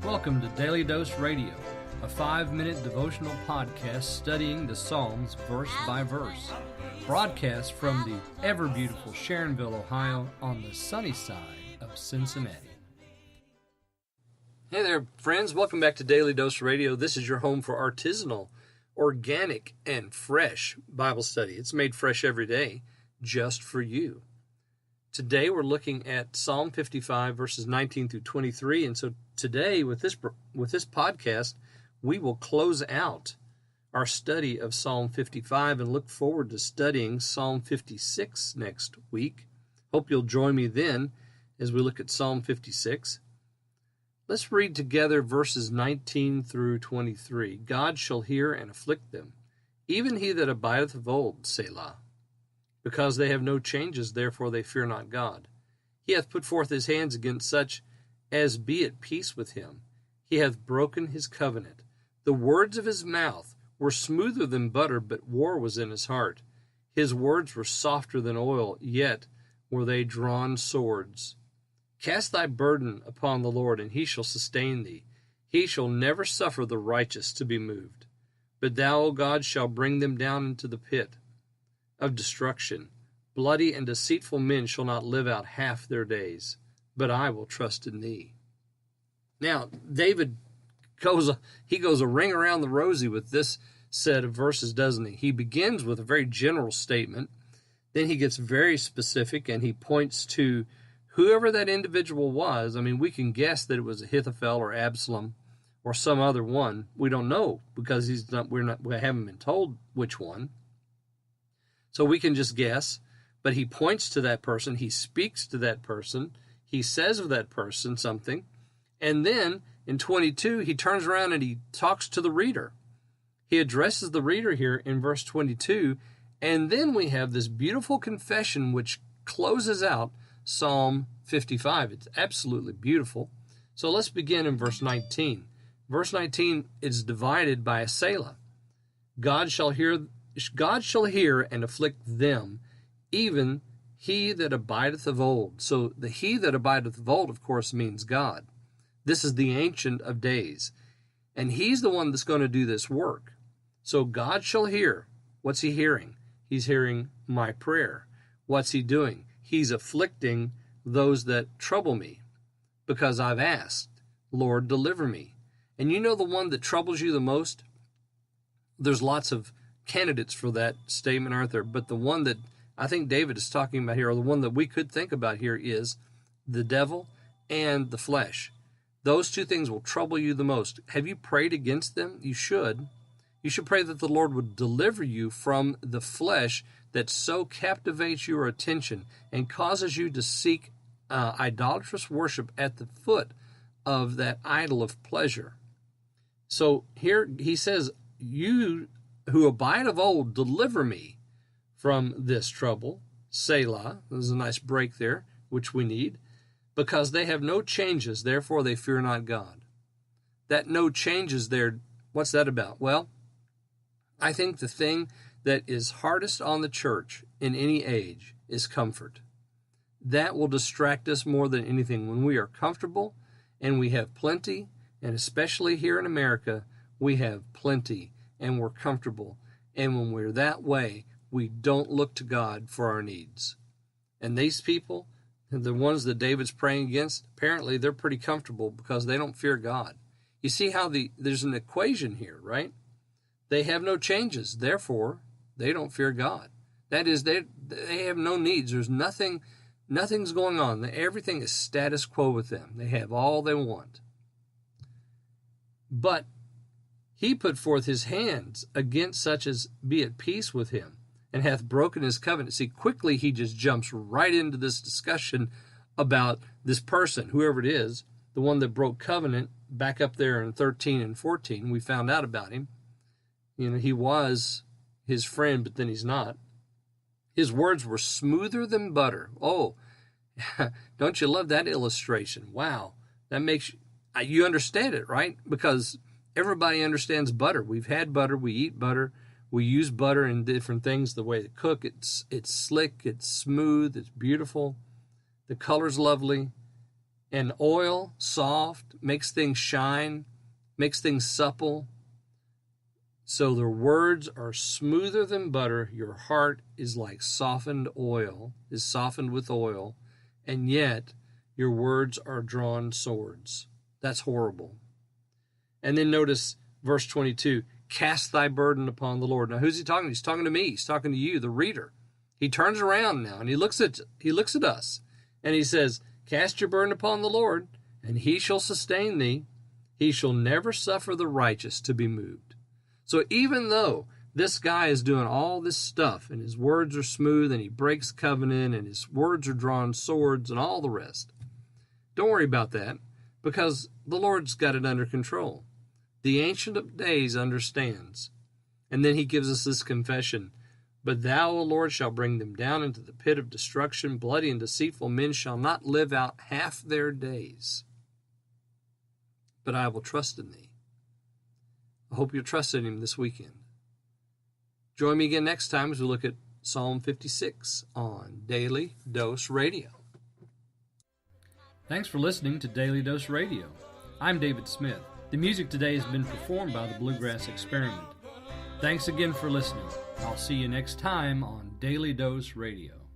Welcome to Daily Dose Radio, a 5-minute devotional podcast studying the Psalms verse by verse. Broadcast from the ever-beautiful Sharonville, Ohio, on the sunny side of Cincinnati. Hey there, friends. Welcome back to Daily Dose Radio. This is your home for artisanal, organic, and fresh Bible study. It's made fresh every day, just for you. Today we're looking at Psalm 55, verses 19 through 23, and so today with this podcast, we will close out our study of Psalm 55 and look forward to studying Psalm 56 next week. Hope you'll join me then as we look at Psalm 56. Let's read together verses 19 through 23. God shall hear and afflict them, even he that abideth of old, Selah. Because they have no changes, therefore they fear not God. He hath put forth his hands against such as be at peace with him. He hath broken his covenant. The words of his mouth were smoother than butter, but war was in his heart. His words were softer than oil, yet were they drawn swords. Cast thy burden upon the Lord, and he shall sustain thee. He shall never suffer the righteous to be moved. But thou, O God, shalt bring them down into the pit of destruction. Bloody and deceitful men shall not live out half their days, but I will trust in thee. Now, David goes a ring around the rosy with this set of verses, doesn't he? He begins with a very general statement, then he gets very specific, and he points to whoever that individual was. I mean, we can guess that it was Ahithophel or Absalom or some other one. We don't know because we haven't been told which one. So we can just guess, but he points to that person, he speaks to that person, he says of that person something, and then in 22, he turns around and he talks to the reader. He addresses the reader here in verse 22, and then we have this beautiful confession which closes out Psalm 55. It's absolutely beautiful. So let's begin in verse 19. Verse 19 is divided by a Selah. God shall hear and afflict them, even he that abideth of old. So the he that abideth of old, of course, means God. This is the Ancient of Days, and he's the one that's going to do this work. So God shall hear. What's he hearing? He's hearing my prayer. What's he doing? He's afflicting those that trouble me because I've asked, Lord, deliver me. And you know the one that troubles you the most? There's lots of candidates for that statement, Arthur, but the one that I think David is talking about here, or the one that we could think about here, is the devil and the flesh. Those two things will trouble you the most. Have you prayed against them? You should. You should pray that the Lord would deliver you from the flesh that so captivates your attention and causes you to seek idolatrous worship at the foot of that idol of pleasure. So here he says, you who abide of old, deliver me from this trouble. Selah. There's a nice break there, which we need. Because they have no changes, therefore they fear not God. That no changes there, what's that about? Well, I think the thing that is hardest on the church in any age is comfort. That will distract us more than anything. When we are comfortable and we have plenty, and especially here in America, we have plenty and we're comfortable. And when we're that way, we don't look to God for our needs. And these people, the ones that David's praying against, apparently they're pretty comfortable because they don't fear God. You see how there's an equation here, right? They have no changes, therefore they don't fear God. That is, they have no needs. There's nothing's going on. Everything is status quo with them. They have all they want. But he put forth his hands against such as be at peace with him, and hath broken his covenant. See, quickly he just jumps right into this discussion about this person, whoever it is, the one that broke covenant back up there in 13 and 14. We found out about him. You know, he was his friend, but then he's not. His words were smoother than butter. Oh, don't you love that illustration? Wow. That makes you understand it, right? Because everybody understands butter. We've had butter. We eat butter. We use butter in different things. The way to cook, it's slick, it's smooth, it's beautiful. The color's lovely. And oil, soft, makes things shine, makes things supple. So their words are smoother than butter. Your heart is like softened oil, is softened with oil, and yet your words are drawn swords. That's horrible. And then notice verse 22, cast thy burden upon the Lord. Now who's he talking to? He's talking to me. He's talking to you, the reader. He turns around now and he looks at us and he says, cast your burden upon the Lord, and he shall sustain thee. He shall never suffer the righteous to be moved. So even though this guy is doing all this stuff and his words are smooth and he breaks covenant and his words are drawn swords and all the rest, don't worry about that, because the Lord's got it under control. The Ancient of Days understands. And then he gives us this confession, but thou, O Lord, shalt bring them down into the pit of destruction. Bloody and deceitful men shall not live out half their days. But I will trust in thee. I hope you'll trust in him this weekend. Join me again next time as we look at Psalm 56 on Daily Dose Radio. Thanks for listening to Daily Dose Radio. I'm David Smith. The music today has been performed by the Bluegrass Experiment. Thanks again for listening. I'll see you next time on Daily Dose Radio.